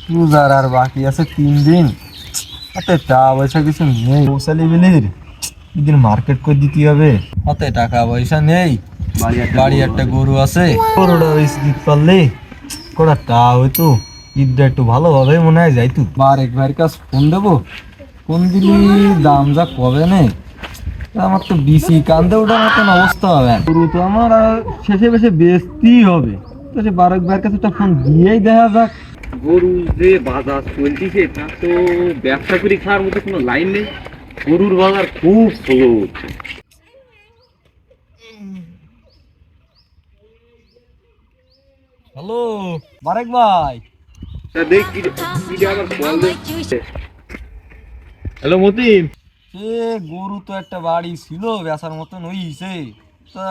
পূজার আর বাকি আছে 3 দিন। হাতে টাকা পয়সা কিছু নেই, পৌঁছালি বিলির দিন মার্কেট করে দিতে হবে। হাতে টাকা পয়সা নেই, বাড়ি একটা গরু আছে, গরুটা দিতে পারলে কটা টাকা হইতো, ঈদটা একটু ভালোভাবে মনে হয় যাইতো। বারেক ভাইয়ের কাছে ফোন দেবো, ফোন দিলি দাম যা কবে নেই, আমার তো বিসি কান্দে ওঠার মতন অবস্থা হবে। গরু তো আমার আর শেষে বেশে বেচতেই হবে, তো সে বারেক ভাইয়ের কাছে একটা ফোন দিয়েই দেখা যাক। গরু যে বাজার চলতিছে তা তো ব্যবসা করে খাওয়ার মতো কোনো লাইন নেই। গরুর বাজার খুব স্লো হচ্ছে। হ্যালো বারেক ভাই। দেখ কি আবার কল দিচ্ছে। হ্যালো মতিন। এ গরু তো একটা বাড়ি ছিল বেচার মতন হইছে, তা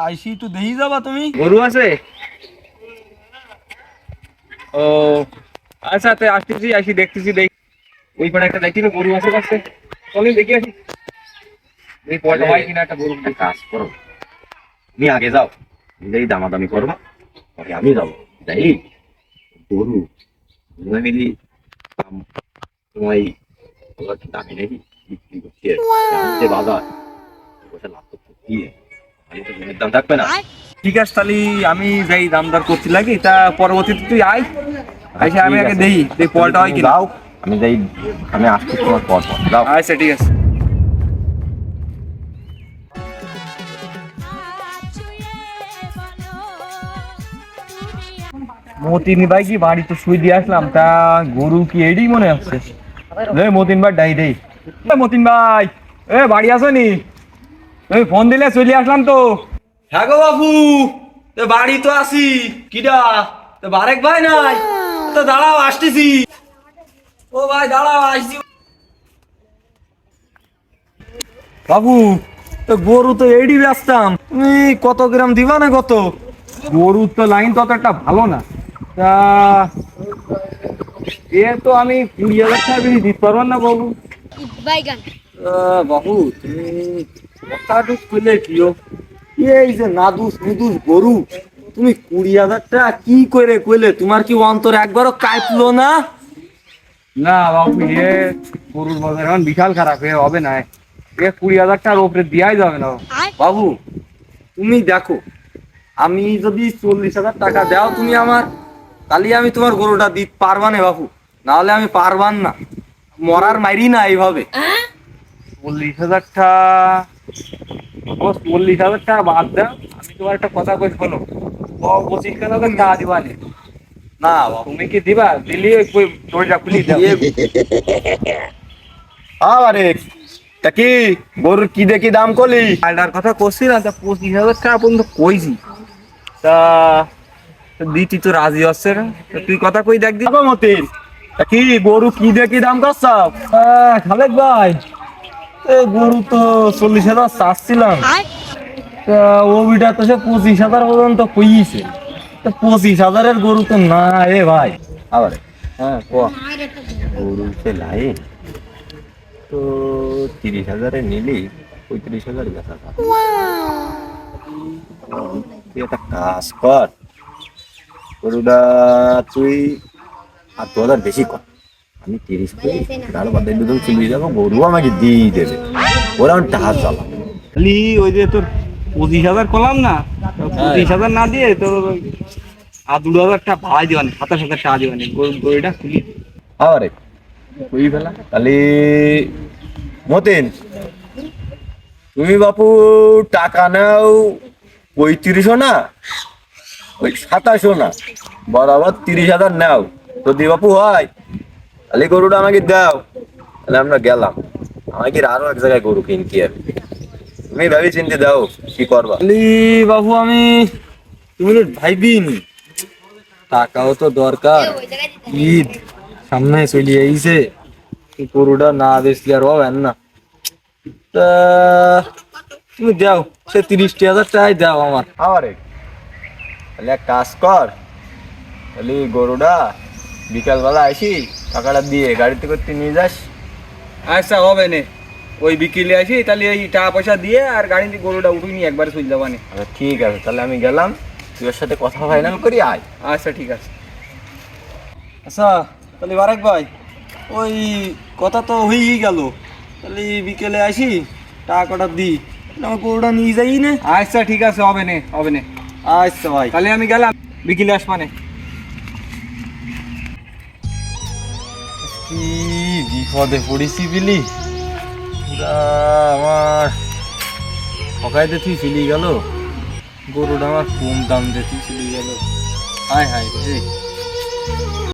আইসি একটু দেখি যাবা তুমি? গরু আছে? ও আচ্ছা, তো আসতেছি, আসি দেখতেছি, দেখ ওই পাড়ে একটা দেখি গরু আছে কাছে, চলে দেখি আসি। এই পয়সা হয় কিনা একটা গরু। কাজ করো, তুমি আগে যাও, নিজেই দামাদামি করবো, পরে আমি যাবো। যাই গরু দুজনে মিলি তোমায় দামি নাকি বিক্রি করছি আর কি। যে বাজার পয়সা লাভ তো করতেই হবে, তাহলে তো জমির দাম থাকবে না। ঠিক আছে, তাহলে আমি যাই দাম দর করতে লাগি, তা পরবর্তীতে তুই আয়, আইসা আমি ঠিক আগে আছে, দেখি তুই পলটা হয় তুমি কিনা। যাও, আমি যাই, আমি আসছি তোমার পর পর যাও। আচ্ছা ঠিক আছে। মতিন ভাই কি বাড়ি তো শুই দিয়ে আসলাম, তা গরু কি এডি মনে হচ্ছে। মতিন ভাই ডাই দেই। মতিন ভাই, বাড়ি আসো নি? তুমি ফোন দিলে চলে আসলাম তো। হ্যাঁ গো বাবু, তো বাড়ি তো আসি। কিডা তো বারেক ভাই নাই? তো দাঁড়াও আসতেছি। ও ভাই দাঁড়াও আসছি। বাবু, তো গরু তো এডি বেচতাম, তুমি কত গ্রাম দিবা না কত? গরুর তো লাইন তত একটা ভালো না, তা এ তো আমি 20,000 টাকা বেশি দিতে পারবো না বাবু। বাইগান বাবু তুমি কথাটুক কইলে কিও, এই যে নাদুস নুদুস গরু, তুমি 20,000 টাকা কি করে কইলে? তোমার কি অন্তর একবারও কাঁপলো না? না বাবু, গরুর বাজার এখন বিশাল খারাপ, হবে না। 20,000 টাকার উপরে দেওয়াই যাবে না বাবু তুমি দেখো, আমি যদি 40,000 টাকা দাও তুমি আমার, তাহলে আমি তোমার গরুটা দিতে পারবা না বাবু, না হলে আমি পারবান না, মরার মাইরি না এইভাবে। 40,000 টাকা, 40,000 টাকা বাদ দাও, আমি তোমার একটা কথা কই শোনো। 25,000 টাকা দিবা নে। না বাবু তুমি কি দিবা? দিলি ওই দরজা খুলি দাও। আরে তা কি গরুর কি দেখি দাম করলি? আলটার কথা করছি না, তা 25,000 টাকা পর্যন্ত কইছি, তা দিতি তো রাজি হচ্ছে না, তা তুই কথা কই দেখ দি। মতিন, তা কি গরু কি দেখি দাম করছ? খালেক ভাই, গরু তো 40,000 চাচ্ছিলাম, তা ও বিটা তো সে 25,000 পর্যন্ত কইছে, তা 25,000-এর গরু তো না এ ভাই। আবার হ্যাঁ কোয়া। গরু সে লাইন তো 30,000-এ নিলি, 35,000 বেচা থাক। তুই একটা কাজ কর, গরুটা তুই 8,000 বেশি কর, আমি 30 করি, তার বাদে দুটো চলে যাবো, গরু আমাকে দিয়ে দেবে, ওরা আমার টাকা চালা। খালি ওই যে তোর 25,000 করলাম না, 25,000 না দিয়ে তোর আর 2,000 টাকা ভাড়াই দিবানি, 27,000 টাকা দিবানি, গরুটা খুলি। আরে কই ফেলা তাহলে মতিন, তুমি বাপু টাকা নাও 3500 না, ওই 2700 না, বরাবর 30,000 নাও, যদি বাপু হয় তাহলে গরুটা আমাকে দাও, তাহলে আমরা গেলাম, আমাকে আরো এক জায়গায় গরু কিনতে হবে, তুমি ভাবি চিন্তে দাও কি করবা। বাবু আমি, তুমি ভাইবিনি, টাকাও তো দরকার, ঈদ সামনে চলে আইছে, গরুটা না বেচলে আর হবে না, তা তুমি দাও সে 30,000 টাকাই দাও আমার। আরে তাহলে এক কাজ কর, তাহলে গরুটা বিকালবেলা আসি, টাকাটা দিয়ে গাড়িতে করতে নিয়ে যাস। আচ্ছা হবে নে, ওই বিকেলে আসি, তাহলে এই টাকা পয়সা দিয়ে আর গাড়িতে গরুটা উঠে নিয়ে একবারে চলে যাবানে। আচ্ছা ঠিক আছে, তাহলে আমি গেলাম, তুই ওর সাথে কথা ফাইনাল করি আয়। আচ্ছা ঠিক আছে। আচ্ছা তাহলে বারেক ভাই ওই কথা তো হয়েই গেল, তাহলে বিকেলে আসি টাকাটা দিই, আমার গরুটা নিয়ে যাই না। আচ্ছা ঠিক আছে, হবে নে হবে নে। আচ্ছা ভাই। তাহলে আমি গেলাম, বিকেলে আসবানে। কি বিপদে পড়েছি বিলি, পুরা আমার ঠকাইতে তুই ফেলি গেল, গরুটা আমার কম দাম দিয়ে তুই ফেলি গেল। হায় হায় রে।